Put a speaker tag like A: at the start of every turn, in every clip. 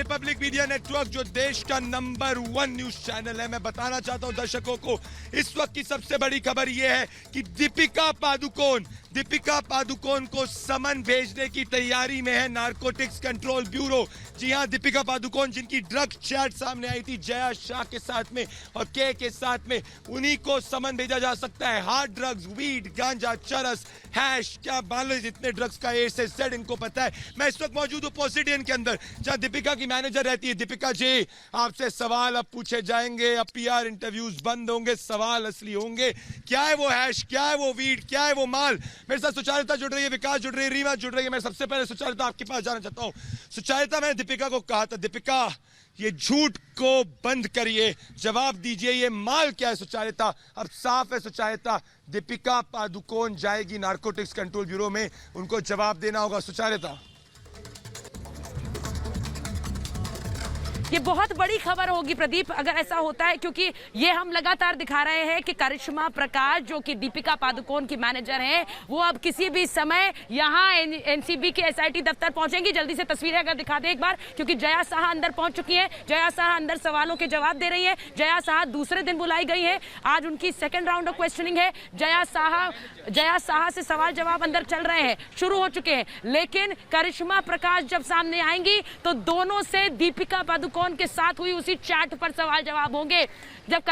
A: Republic media network, जो देश का नंबर 1 न्यूज चैनल है। मैं बताना चाहता हूं दर्शकों को, इस वक्त की सबसे बड़ी खबर यह है कि दीपिका पादुकोण को समन भेजने की तैयारी में है नारकोटिक्स कंट्रोल ब्यूरो। जी हां, दीपिका पादुकोण जिनकी ड्रग चैट सामने आई थी जया शाह के साथ में और के साथ में, उन्हीं को समन भेजा जा सकता है। हार्ड ड्रग्स, वीड, गांजा, चरस, हैश, क्या मान लो जितने ड्रग्स का ए से जेड इनको पता है। मैं इस वक्त मौजूद हूं पोसिडियन के अंदर, जहां दीपिका की मैनेजर रहती है। दीपिका जी, आपसे सवाल अब पूछे जाएंगे, अब पीआर इंटरव्यूज बंद होंगे, सवाल असली होंगे। क्या है वो हैश, क्या है वो वीड, क्या है वो माल? मेरे साथ सुचारिता जुड़ रही है, विकास जुड़ रही है, रीमा जुड़ रही है। मैं सबसे पहले सुचारिता आपके पास जाना चाहता हूं। सुचारिता, मैंने दीपिका को कहा था, दीपिका ये झूठ को बंद करिए, जवाब दीजिए ये माल क्या है? सुचारिता, अब साफ है सुचारिता, दीपिका पादुकोण जाएगी नारकोटिक्स कंट्रोल ब्यूरो में, उनको जवाब देना होगा। सुचारिता,
B: ये बहुत बड़ी खबर होगी प्रदीप अगर ऐसा होता है, क्योंकि ये हम लगातार दिखा रहे हैं कि करिश्मा प्रकाश जो कि दीपिका पादुकोण की मैनेजर हैं, वो अब किसी भी समय यहाँ एनसीबी के एसआईटी दफ्तर पहुंचेंगी। जल्दी से तस्वीरें अगर दिखा दे एक बार, क्योंकि जया साहा अंदर पहुंच चुकी है। जया साहा अंदर सवालों के जवाब दे रही है। जया साहा दूसरे दिन बुलाई गई है, आज उनकी सेकेंड राउंड ऑफ क्वेश्चनिंग है। जया साहा से सवाल जवाब अंदर चल रहे हैं, शुरू हो चुके हैं। लेकिन करिश्मा प्रकाश जब सामने आएंगी तो दोनों से दीपिका पादुकोण के साथ हुई उसी चैट पर सवाल जवाब होंगे। जब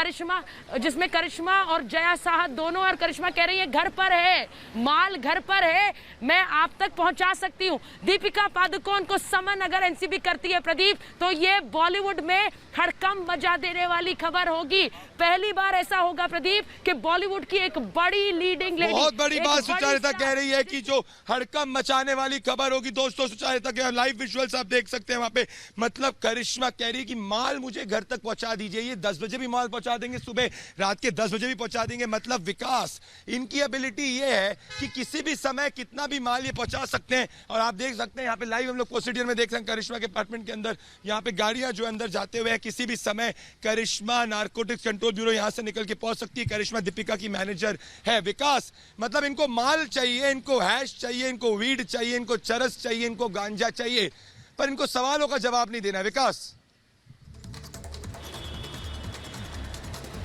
B: जिसमें करिश्मा और जया साहा दोनों, और करिश्मा कह रही है घर पर है, माल घर पर है, मैं आप तक पहुंचा सकती हूं। दीपिका पादुकोण को समन अगर एनसीबी करती है प्रदीप, तो ये बॉलीवुड में हड़कंप मचा देने वाली खबर होगी। पहली बार ऐसा होगा प्रदीप कि बॉलीवुड की एक बड़ी लीडिंग लेडी,
A: बहुत बड़ी बात सुचारिता कह रही है कि जो हड़कंप मचाने वाली खबर होगी। दोस्तों, सुचारिता के लाइव विजुअल्स आप देख सकते हैं वहां पे। मतलब करिश्मा कह रही है कि माल मुझे घर तक पहुंचा दीजिए, ये 10 बजे भी माल पहुंचा देंगे, सुबह रात के 10 बजे भी पहुंचा देंगे। मतलब विकास, इनकी एबिलिटी ये है कि किसी भी समय कितना भी माल ये पहुंचा सकते हैं। और आप देख सकते हैं यहाँ पे लाइव हम लोग प्रोसीडियर में देख रहे हैं, करिश्मा के अपार्टमेंट के अंदर यहाँ पे गाड़ियां जो अंदर जाते हुए हैं, किसी भी समय करिश्मा नारकोटिक्स कंट्रोल ब्यूरो यहां से निकल के पहुंच सकती है। करिश्मा दीपिका की मैनेजर है। विकास, मतलब इनको माल चाहिए, इनको हैश चाहिए, इनको वीड चाहिए, इनको चरस चाहिए, इनको गांजा चाहिए, पर इनको सवालों का जवाब नहीं देना। विकास,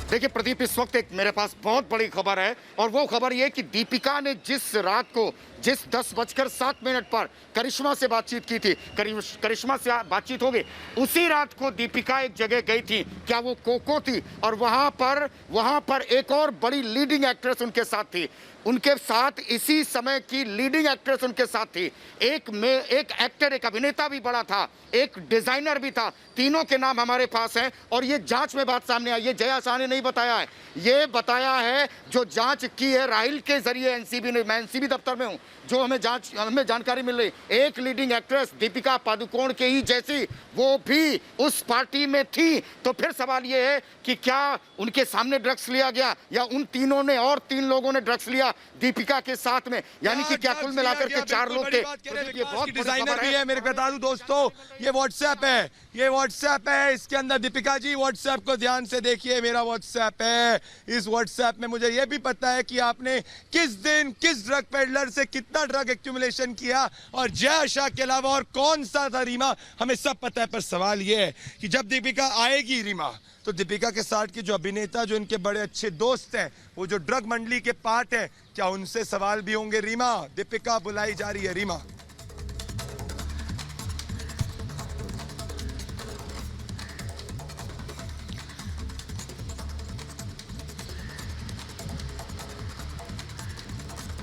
C: देखिए प्रदीप, इस वक्त एक मेरे पास बहुत बड़ी खबर है, और वो खबर ये कि दीपिका ने जिस रात को, जिस 10:07 पर करिश्मा से बातचीत की थी, करिश्मा से बातचीत हो गई, उसी रात को दीपिका एक जगह गई थी, क्या वो कोको थी, और वहां पर एक और बड़ी लीडिंग एक्ट्रेस उनके साथ थी। उनके साथ इसी समय की लीडिंग एक्ट्रेस उनके साथ थी। एक एक्टर, एक अभिनेता भी बड़ा था, एक डिजाइनर भी था। तीनों के नाम हमारे पास हैं, और ये जांच में बात सामने आई। ये जया साहा ने नहीं बताया है, ये बताया है जो जांच की है राहिल के जरिए एनसीबी ने। मैं एनसीबी दफ्तर में हूं, जो हमें जानकारी मिल रही, एक लीडिंग एक्ट्रेस दीपिका पादुकोण के ही जैसी, वो भी उस पार्टी में थी। तो फिर सवाल ये है कि क्या उनके सामने ड्रग्स लिया गया, या उन तीनों ने और 3 लोगों ने ड्रग्स लिया दीपिका के साथ में, यानी कि क्या कुल मिलाकर के 4 लोग थे।
A: ये बहुत डिजाइनर भी है। मेरे बता दूं दोस्तों, ये व्हाट्सएप है, ये व्हाट्सएप है, इसके अंदर दीपिका जी व्हाट्सएप को ध्यान से देखिए, मेरा व्हाट्सएप है। इस व्हाट्सएप में मुझे ये भी पता है कि आपने किस दिन किस ड्रग पेडलर से कितना ड्रग एक्यूमुलेशन किया, और जया शाह के अलावा और कौन सा था रीमा, हमें सब पता है। पर सवाल ये है कि जब दीपिका आएगी रीमा, तो दीपिका के साथ के जो अभिनेता, जो इनके बड़े अच्छे दोस्त हैं, वो जो ड्रग मंडली के पार्ट हैं, क्या उनसे सवाल भी होंगे? रीमा, दीपिका बुलाई जा रही है। रीमा,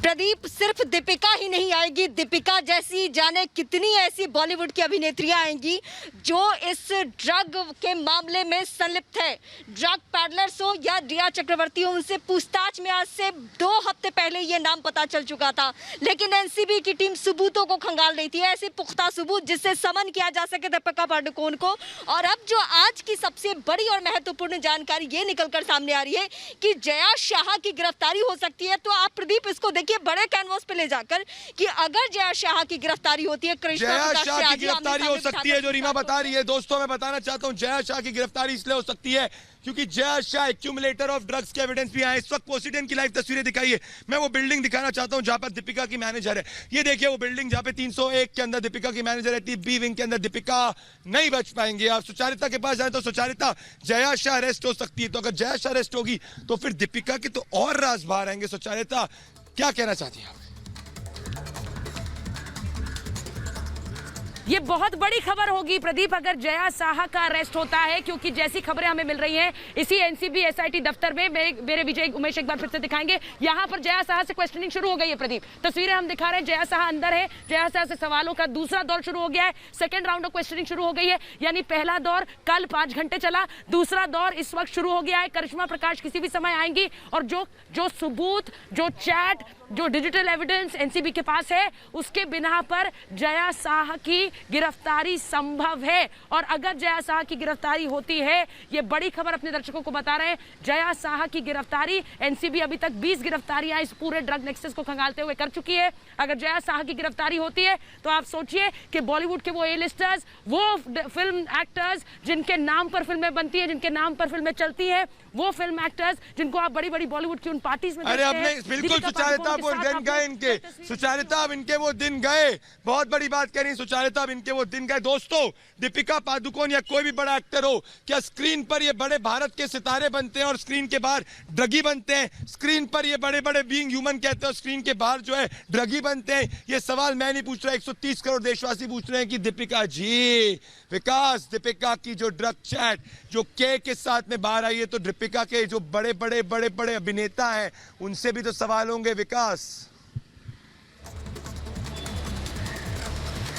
D: प्रदीप, सिर्फ दीपिका ही नहीं आएगी, दीपिका जैसी जाने कितनी ऐसी बॉलीवुड की अभिनेत्रियां आएंगी जो इस ड्रग के मामले में संलिप्त है। ड्रग पैडलर्स हो या रिया चक्रवर्ती हो, उनसे पूछताछ में आज से 2 हफ्ते पहले ये नाम पता चल चुका था, लेकिन एनसीबी की टीम सबूतों को खंगाल रही थी, ऐसे पुख्ता सबूत जिससे समन किया जा सके दीपिका पादुकोण को। और अब जो आज की सबसे बड़ी और महत्वपूर्ण जानकारी ये निकलकर सामने आ रही है कि जया शाह की गिरफ्तारी हो सकती है। तो आप प्रदीप इसको देखिए, बड़े कैनवास पे ले जाकर कि अगर जया शाह की गिरफ्तारी होती है, करिश्मा
A: जया
D: प्रकाश
A: शाह
D: से
A: की
D: आज ही
A: गिरफ्तारी हो
D: आमने-सामने
A: सकती है, जो रीमा
D: बिठाकर
A: बता रही है। दोस्तों मैं बताना चाहता हूं, जया शाह की गिरफ्तारी इसलिए हो सकती है क्योंकि Jaya Shah accumulator of drugs के एविडेंस भी आए। इस वक्त पोस्टिडियम की लाइव तस्वीरें दिखाई है। मैं वो बिल्डिंग दिखाना चाहता हूं जहां पर दीपिका की मैनेजर है। ये देखिए वो बिल्डिंग जहां पे 301 के अंदर दीपिका की मैनेजर रहती है। बी विंग के अंदर दीपिका नहीं बच पाएंगे। आप सुचारिता के पास जाए तो सुचारिता, जया शाह अरेस्ट हो सकती है। तो अगर जया शाह अरेस्ट होगी तो फिर दीपिका के तो और राज बाहर आएंगे। सुचारिता क्या कहना चाहती है आप?
B: ये बहुत बड़ी खबर होगी प्रदीप अगर जया साहा का अरेस्ट होता है, क्योंकि जैसी खबरें हमें मिल रही हैं इसी एनसीबी एसआईटी दफ्तर में मेरे विजय उमेश एक बार फिर से दिखाएंगे। यहां पर जया साहा से क्वेश्चनिंग शुरू हो गई है प्रदीप। तस्वीरें हम दिखा रहे हैं, जया साहा अंदर है। जया साहा से सवालों का दूसरा दौर शुरू हो गया है। सेकेंड राउंड ऑफ क्वेश्चनिंग शुरू हो गई है। यानी पहला दौर कल 5 घंटे चला, दूसरा दौर इस वक्त शुरू हो गया है। करिश्मा प्रकाश किसी भी समय आएंगी और जो सबूत, जो चैट, जो डिजिटल एविडेंस एनसीबी के पास है उसके बिना पर जया साहा की गिरफ्तारी संभव है। और अगर जया साहा की गिरफ्तारी होती है, ये बड़ी खबर अपने दर्शकों को बता रहे हैं, जया साहा की गिरफ्तारी, एनसीबी अभी तक 20 गिरफ्तारियां इस पूरे ड्रग नेक्सस को खंगालते हुए कर चुकी है। अगर जया साहा की गिरफ्तारी होती है तो आप सोचिए कि बॉलीवुड के वो ए लिस्टर्स, वो फिल्म एक्टर्स जिनके नाम पर फिल्में बनती हैं, जिनके नाम पर फिल्में चलती हैं, वो फिल्म एक्टर्स जिनको आप बड़ी बड़ी बॉलीवुड की उन पार्टीज में
A: अरे अपने बिल्कुल सुचारिता वो दिन गए इनके। सुचारिता अब इनके वो दिन गए। बहुत बड़ी बात कह रही सुचारिता, अब इनके वो दिन गए। दोस्तों दीपिका पादुकोण या कोई भी बड़ा एक्टर हो, क्या स्क्रीन पर ये बड़े भारत के सितारे बनते हैं और स्क्रीन के बाहर ड्रगी बनते हैं? स्क्रीन पर ये बड़े बड़े बीइंग ह्यूमन कहते हैं और स्क्रीन के बाहर जो है ड्रगी बनते हैं? ये सवाल मैं नहीं पूछ रहा, 130 करोड़ देशवासी पूछ रहे हैं कि दीपिका जी, विकास, दीपिका की जो ड्रग चैट जो के साथ में बाहर आई है, तो दीपिका के जो बड़े बड़े अभिनेता हैं उनसे भी तो सवाल होंगे विकास।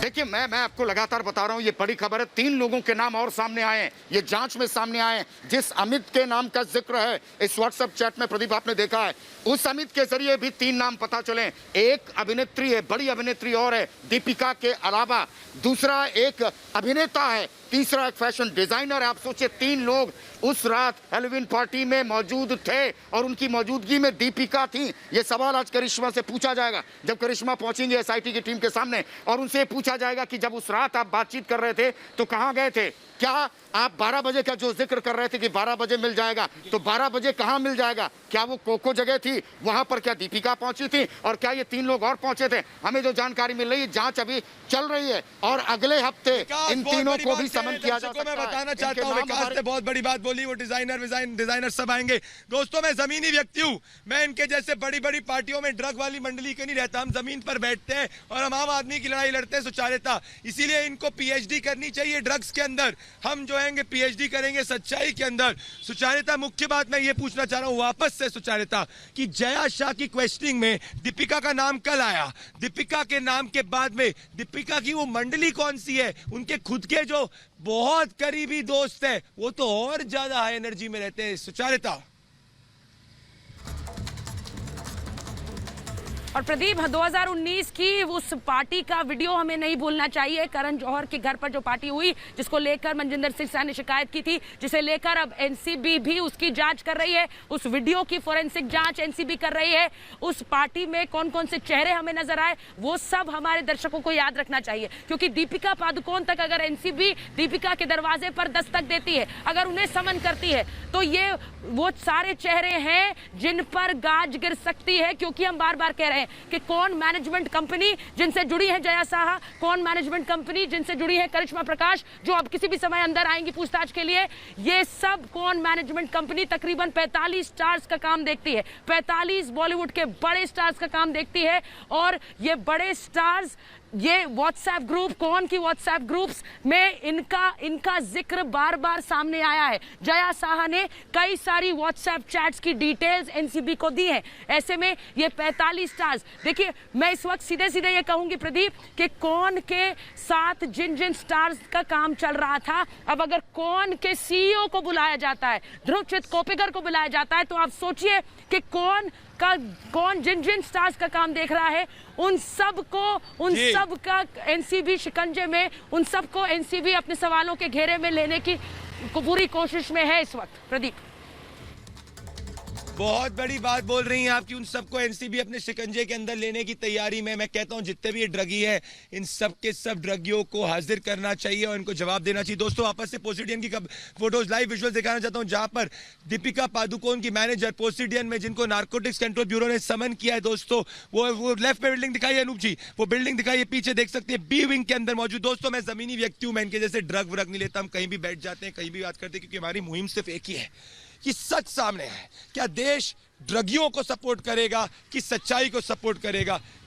C: देखिए मैं आपको लगातार बता रहा हूं, ये बड़ी खबर है। 3 लोगों के नाम और सामने आए हैं, ये जांच में सामने आए हैं। जिस अमित के नाम का जिक्र है इस व्हाट्सएप चैट में, प्रदीप आपने देखा है, उस अमित के जरिए भी 3 नाम पता चले। एक अभिनेत्री है, बड़ी अभिनेत्री और है दीपिका के अलावा, दूसरा एक अभिनेता है, तीसरा एक फैशन डिजाइनर है। आप सोचिए 3 लोग उस रात हैलोवीन पार्टी में मौजूद थे और उनकी मौजूदगी में दीपिका थी। ये सवाल आज करिश्मा से पूछा जाएगा जब करिश्मा पहुंचेंगे एसआईटी की टीम के सामने, और उनसे पूछा जाएगा कि जब उस रात आप बातचीत कर रहे थे तो कहां गए थे? क्या आप 12 बजे का जो जिक्र कर रहे थे कि 12 बजे मिल जाएगा, तो 12 बजे कहां मिल जाएगा? क्या वो कोको जगह थी, वहां पर क्या दीपिका पहुंची थी, और क्या ये 3 लोग और पहुंचे थे? हमें जो जानकारी मिल रही है, जांच अभी चल रही है और अगले हफ्ते इन तीनों को भी समन किया जा सकता है।
A: मैं बताना चाहता हूं, विकास ने बहुत बड़ी बात बोली, वो डिजाइनर सब आएंगे। दोस्तों मैं जमीनी व्यक्ति हूं, मैं इनके जैसे बड़ी बड़ी पार्टियों में ड्रग वाली मंडली के नहीं रहता। हम जमीन पर बैठते हैं और हम आम आदमी की लड़ाई लड़ते हैं सुचारिता। इसीलिए इनको पीएचडी करनी चाहिए ड्रग्स के अंदर। हम जो है पीएचडी करेंगे सच्चाई के अंदर। सुचारिता मुख्य बात मैं ये पूछना चाह रहा हूं वापस से सुचारिता कि जया शाह की क्वेश्चनिंग में दीपिका का नाम कल आया, दीपिका के नाम के बाद में दीपिका की वो मंडली कौन सी है? उनके खुद के जो बहुत करीबी दोस्त है वो तो और ज्यादा हाई एनर्जी में रहते हैं। सुचारिता
B: और प्रदीप 2019 की उस पार्टी का वीडियो हमें नहीं भूलना चाहिए। करण जौहर के घर पर जो पार्टी हुई जिसको लेकर मनजिंदर सिंह शाह ने शिकायत की थी, जिसे लेकर अब एनसीबी भी उसकी जांच कर रही है। उस वीडियो की फोरेंसिक जांच एनसीबी कर रही है। उस पार्टी में कौन कौन से चेहरे हमें नजर आए वो सब हमारे दर्शकों को याद रखना चाहिए, क्योंकि दीपिका पादुकोण तक अगर एनसीबी दीपिका के दरवाजे पर दस्तक देती है, अगर उन्हें समन करती है, तो ये वो सारे चेहरे हैं जिन पर गाज गिर सकती है। क्योंकि हम बार बार कह रहे हैं कि कौन मैनेजमेंट कंपनी जिनसे जुड़ी है जया साहा, कौन मैनेजमेंट कंपनी जिनसे जुड़ी है करिश्मा प्रकाश, जो अब किसी भी समय अंदर आएंगी पूछताछ के लिए, ये सब कौन मैनेजमेंट कंपनी तकरीबन 45 स्टार्स का काम देखती है, 45 बॉलीवुड के बड़े स्टार्स का काम देखती है। और ये बड़े स्टार्स, ये व्हाट्सएप ग्रुप, कौन की व्हाट्सएप ग्रुप्स में इनका जिक्र बार बार सामने आया है। जया साहा ने कई सारी व्हाट्सएप चैट्स की डिटेल्स एनसीबी को दी है। ऐसे में ये 45 स्टार्स, देखिए मैं इस वक्त सीधे सीधे ये कहूंगी प्रदीप कि कौन के साथ जिन जिन स्टार्स का काम चल रहा था, अब अगर कौन के सीईओ को बुलाया जाता है, ध्रुवचित कोपेकर को बुलाया जाता है, तो आप सोचिए कि कौन जिन जिन स्टार्स का काम देख रहा है, उन सब का एनसीबी शिकंजे में, उन सब को एनसीबी अपने सवालों के घेरे में लेने की पूरी कोशिश में है इस वक्त। प्रदीप
A: बहुत बड़ी बात बोल रही हैं आप कि उन सबको एनसीबी अपने शिकंजे के अंदर लेने की तैयारी में। मैं कहता हूं जितने भी ये ड्रगी है इन सब के सब ड्रगियों को हाजिर करना चाहिए और इनको जवाब देना चाहिए। दोस्तों वापस से पोसिडियन की फोटोज लाइव विजुअल दिखाना चाहता हूं जहां पर दीपिका पादुकोण की मैनेजर पोसिडियन में जिनको नारकोटिक्स कंट्रोल ब्यूरो ने समन किया है दोस्तों, वो लेफ्ट में बिल्डिंग दिखाई है अनूप जी, वो बिल्डिंग दिखाई है पीछे देख सकते हैं बी विंग के अंदर मौजूद। दोस्तों मैं जमीनी व्यक्ति हूं, मैं इनके जैसे ड्रग व्रग नहीं लेता, हम कहीं भी बैठ जाते हैं कहीं भी बात करते हैं क्योंकि हमारी मुहिम सिर्फ एक ही है कि सच सामने है। क्या देश ड्रगियों को सपोर्ट करेगा कि सच्चाई को सपोर्ट करेगा?